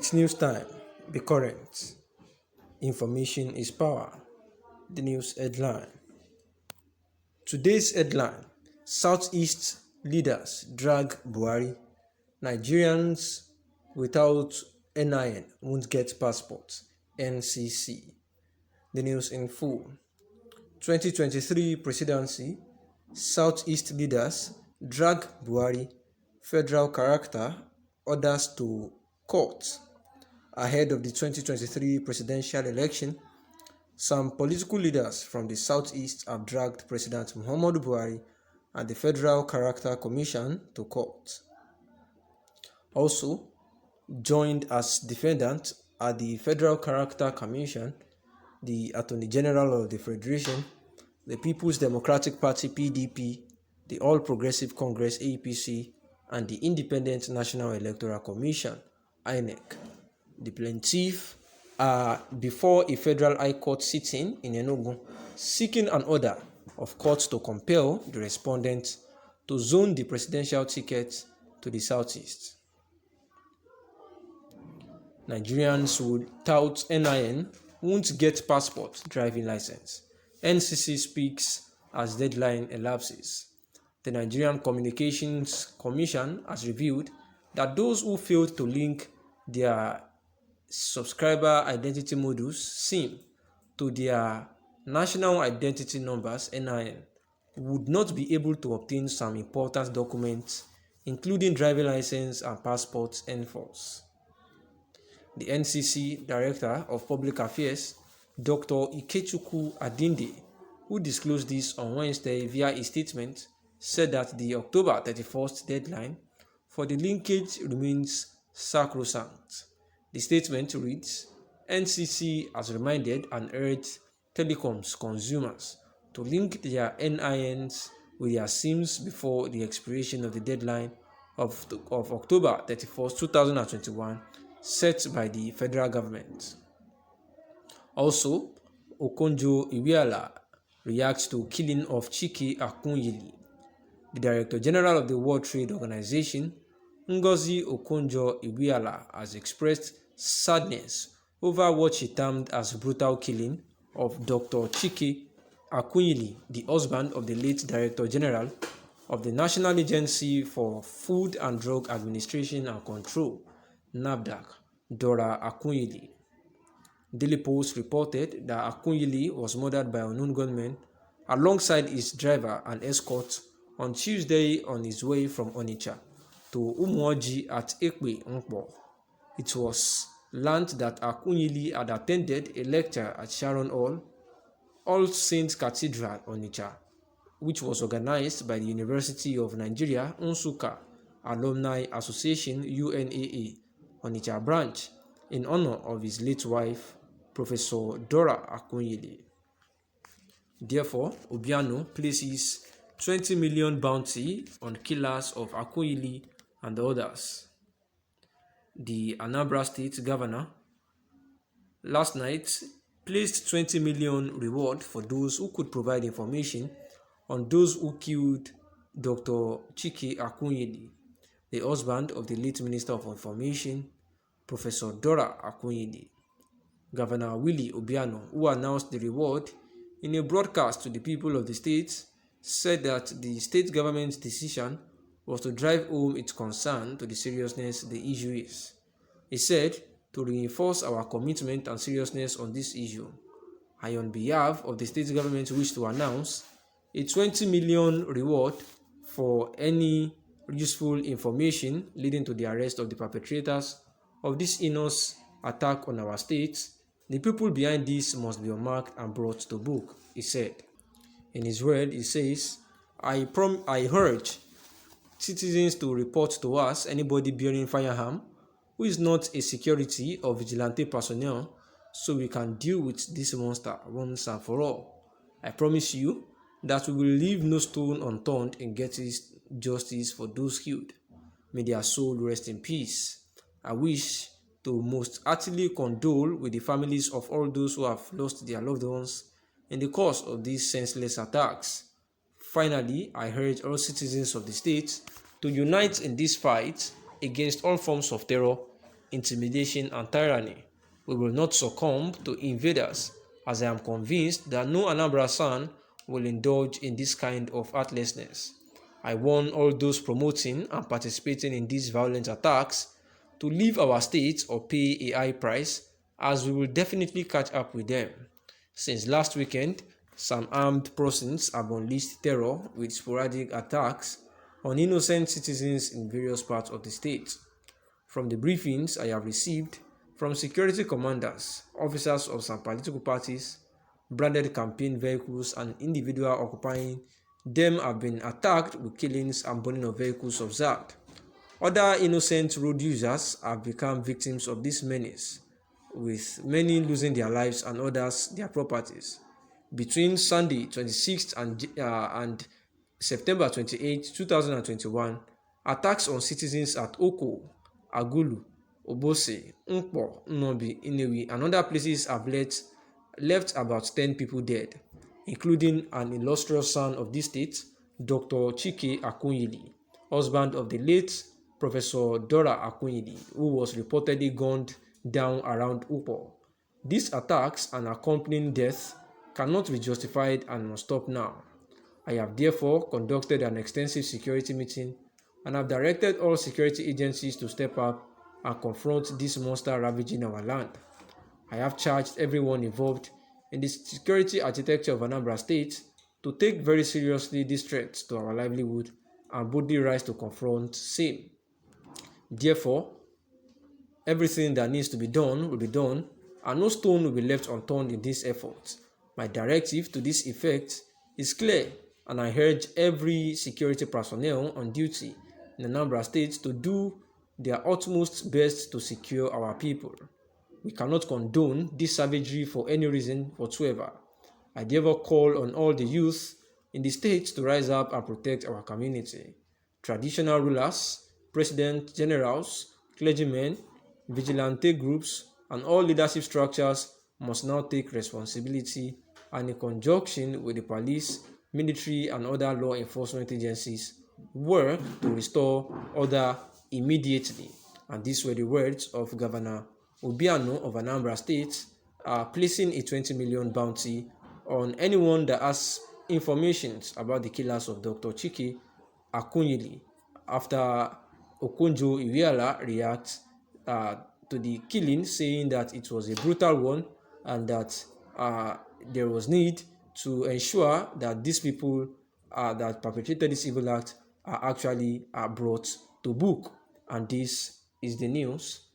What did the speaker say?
It's news time. Be current. Information is power. The news headline. Today's headline: Southeast leaders drag Buhari. Nigerians without NIN won't get passports. NCC. The news in full. 2023 presidency. Southeast leaders drag Buhari federal character orders to court. Ahead of the 2023 presidential election, some political leaders from the Southeast have dragged President Muhammadu Buhari and the Federal Character Commission to court. Also joined as defendant at the Federal Character Commission, the Attorney General of the Federation, the People's Democratic Party (PDP), the All Progressive Congress (APC), and the Independent National Electoral Commission (INEC). The plaintiffs are before a federal high court sitting in Enugu, seeking an order of court to compel the respondent to zone the presidential ticket to the Southeast. Nigerians without NIN won't get passport driving license. NCC speaks as deadline elapses. The Nigerian Communications Commission has revealed that those who failed to link their subscriber identity modules (SIM) to their national identity numbers (NIN) would not be able to obtain some important documents, including driving license and passports henceforth. The NCC Director of Public Affairs, Dr. Ikechukwu Adinde, who disclosed this on Wednesday via a statement, said that the October 31st deadline for the linkage remains sacrosanct. The statement reads, NCC has reminded and urged telecoms consumers to link their NINs with their SIMs before the expiration of the deadline of October 31st, 2021, set by the federal government. Also, Okonjo-Iweala reacts to killing of Chike Akunyili. The Director General of the World Trade Organization, Ngozi Okonjo-Iweala, has expressed sadness over what she termed as brutal killing of Dr. Chike Akunyili, the husband of the late Director General of the National Agency for Food and Drug Administration and Control, NAFDAC, Dora Akunyili. Daily Post reported that Akunyili was murdered by unknown gunmen alongside his driver and escort on Tuesday on his way from Onitsha to Umuoji at Ekpe Nkpo. It was learned that Akunyili had attended a lecture at Sharon Hall, All Saints Cathedral, Onitsha, which was organized by the University of Nigeria Nsukka Alumni Association (UNAA) Onitsha branch in honor of his late wife, Professor Dora Akunyili. Therefore, Obiano places 20 million bounty on killers of Akunyili and others. The Anambra State Governor last night placed 20 million reward for those who could provide information on those who killed Dr. Chike Akunyili, the husband of the late Minister of Information, Professor Dora Akunyili. Governor Willie Obiano, who announced the reward in a broadcast to the people of the state, said that the state government's decision was to drive home its concern to the seriousness the issue is. He said, to reinforce our commitment and seriousness on this issue, I, on behalf of the state government, wish to announce a 20 million reward for any useful information leading to the arrest of the perpetrators of this heinous attack on our state. The people behind this must be unmarked and brought to book, he said. In his word, he says, I urge citizens to report to us anybody bearing firearm who is not a security or vigilante personnel, so we can deal with this monster once and for all. I promise you that we will leave no stone unturned in getting justice for those killed. May their soul rest in peace. I wish to most heartily condole with the families of all those who have lost their loved ones in the course of these senseless attacks. Finally, I urge all citizens of the state to unite in this fight against all forms of terror intimidation, and tyranny. We will not succumb to invaders, as I am convinced that no Anambra son will indulge in this kind of heartlessness. I warn all those promoting and participating in these violent attacks to leave our state or pay a high price, as we will definitely catch up with them. Since last weekend, some armed persons have unleashed terror with sporadic attacks on innocent citizens in various parts of the state. From the briefings I have received from security commanders, officers of some political parties, branded campaign vehicles, and individuals occupying them have been attacked with killings and burning of vehicles observed. Other innocent road users have become victims of this menace, with many losing their lives and others their properties. Between Sunday 26th and September 28, 2021, attacks on citizens at Oko, Agulu, Obose, Nkpo, Nnobi, Inewi, and other places have left about 10 people dead, including an illustrious son of this state, Dr. Chike Akunyili, husband of the late Professor Dora Akunyili, who was reportedly gunned down around Upo. These attacks and accompanying death cannot be justified and must stop now. I have therefore conducted an extensive security meeting and have directed all security agencies to step up and confront this monster ravaging our land. I have charged everyone involved in the security architecture of Anambra State to take very seriously these threats to our livelihood and boldly rise to confront same. Therefore, everything that needs to be done will be done, and no stone will be left unturned in this effort. My directive to this effect is clear, and I urge every security personnel on duty in Anambra State to do their utmost best to secure our people. We cannot condone this savagery for any reason whatsoever. I therefore call on all the youth in the state to rise up and protect our community. Traditional rulers, presidents, generals, clergymen, vigilante groups, and all leadership structures must now take responsibility and, in conjunction with the police, military, and other law enforcement agencies, work to restore order immediately. And these were the words of Governor Obiano of Anambra State, placing a 20 million bounty on anyone that has information about the killers of Dr. Chike Akunyili, after Okonjo Iweala reacts to the killing, saying that it was a brutal one and that there was need to ensure that these people that perpetrated this evil act are actually brought to book. And this is the news.